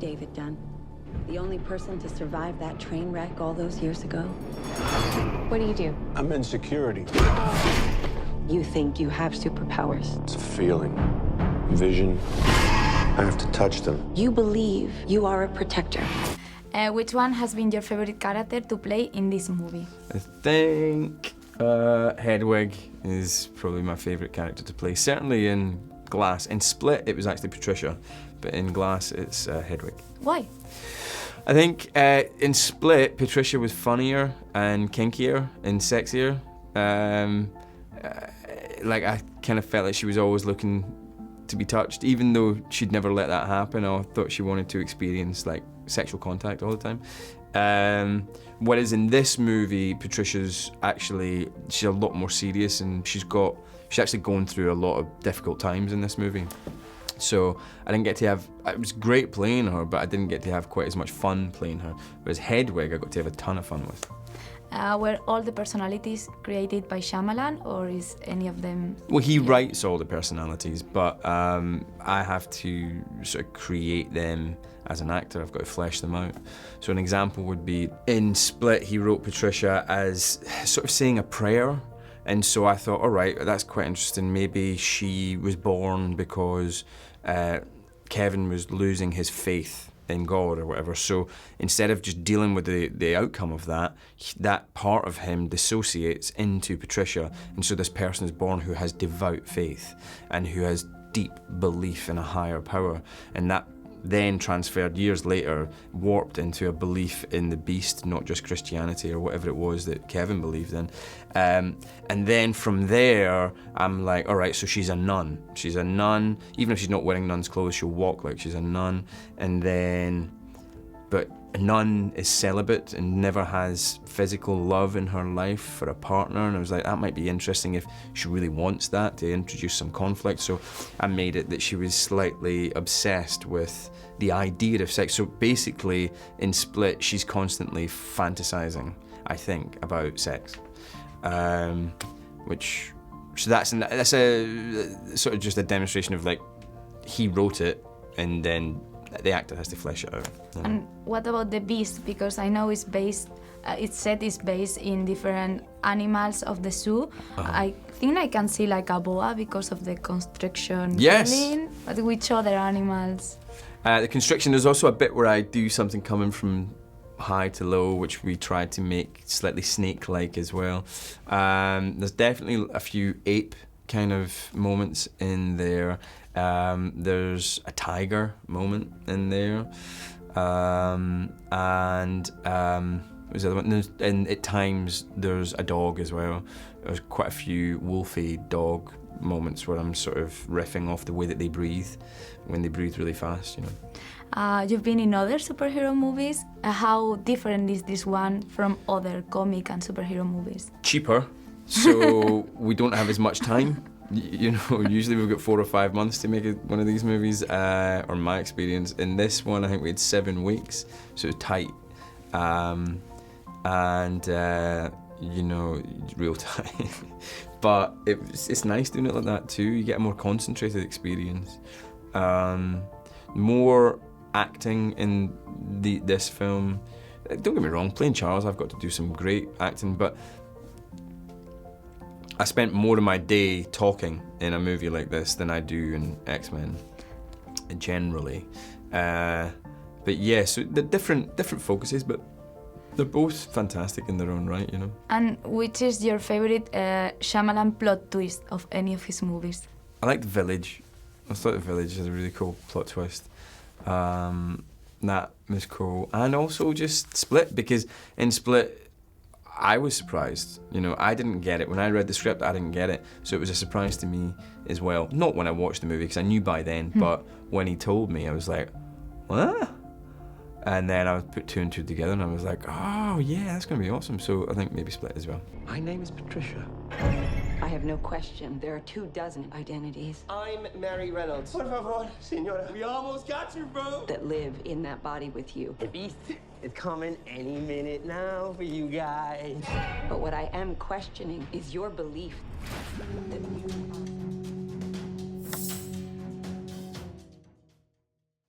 David done? The only person to survive that train wreck all those years ago? What do? I'm in security. You think you have superpowers? It's a feeling, vision. I have to touch them. You believe you are a protector. Which one has been your favorite character to play in this movie? I think Hedwig is probably my favorite character to play. Certainly in Glass. In Split, it was actually Patricia, but in Glass, it's Hedwig. Why? I think in Split, Patricia was funnier and kinkier and sexier. Like I kind of felt like she was always looking to be touched, even though she'd never let that happen. I thought she wanted to experience like sexual contact all the time. Whereas in this movie, Patricia's actually, she's a lot more serious, and she's actually going through a lot of difficult times in this movie. So I didn't get to have, it was great playing her, but I didn't get to have quite as much fun playing her. Whereas Hedwig, I got to have a ton of fun with. Were all the personalities created by Shyamalan, or is any of them? Well, he writes all the personalities, but I have to sort of create them as an actor. I've got to flesh them out. So an example would be, in Split, he wrote Patricia as sort of saying a prayer. And so I thought, all right, that's quite interesting. Maybe she was born because Kevin was losing his faith in God or whatever. So instead of just dealing with the outcome of that, that part of him dissociates into Patricia. And so this person is born who has devout faith and who has deep belief in a higher power. And that then transferred years later, warped into a belief in the beast, not just Christianity or whatever it was that Kevin believed in. And then from there, I'm like, all right, so she's a nun. She's a nun, even if she's not wearing nun's clothes, she'll walk like she's a nun. And then, but a nun is celibate and never has physical love in her life for a partner. And I was like, that might be interesting if she really wants that, to introduce some conflict. So I made it that she was slightly obsessed with the idea of sex. So basically, in Split, she's constantly fantasizing, I think, about sex. So that's a sort of just a demonstration of like, he wrote it and then the actor has to flesh it out. You know? And what about the beast? Because I know it's based, it's said it's based in different animals of the zoo. I think I can see like a boa because of the constriction. Yes. Feeling, but which other animals? The constriction, there's also a bit where I do something coming from high to low, which we tried to make slightly snake-like as well. There's definitely a few ape kind of moments in there. There's a tiger moment in there. What was the other one? And at times there's a dog as well. There's quite a few wolfy dog moments where I'm sort of riffing off the way that they breathe, when they breathe really fast, you know. You've been in other superhero movies. How different is this one from other comic and superhero movies? Cheaper, so we don't have as much time. You know, usually we've got 4 or 5 months to make one of these movies, or my experience. In this one, I think we had 7 weeks, so it was tight. You know, real tight. But it's nice doing it like that too. You get a more concentrated experience. More acting in this film. Don't get me wrong, playing Charles, I've got to do some great acting, but I spent more of my day talking in a movie like this than I do in X-Men, generally. But yeah, so the different focuses, but they're both fantastic in their own right, you know. And which is your favorite Shyamalan plot twist of any of his movies? I like The Village. I thought The Village has a really cool plot twist. That was cool. And also just Split, because in Split, I was surprised. You know, I didn't get it. When I read the script, I didn't get it. So it was a surprise to me as well. Not when I watched the movie, because I knew by then, but when he told me, I was like, what? And then I put 2 and 2 together and I was like, oh yeah, that's gonna be awesome. So I think maybe Split as well. My name is Patricia. I have no question. There are 24 identities I'm Mary Reynolds. Por favor, señora. We almost got you, bro. that live in that body with you. The beast is coming any minute now for you guys. But what I am questioning is your belief that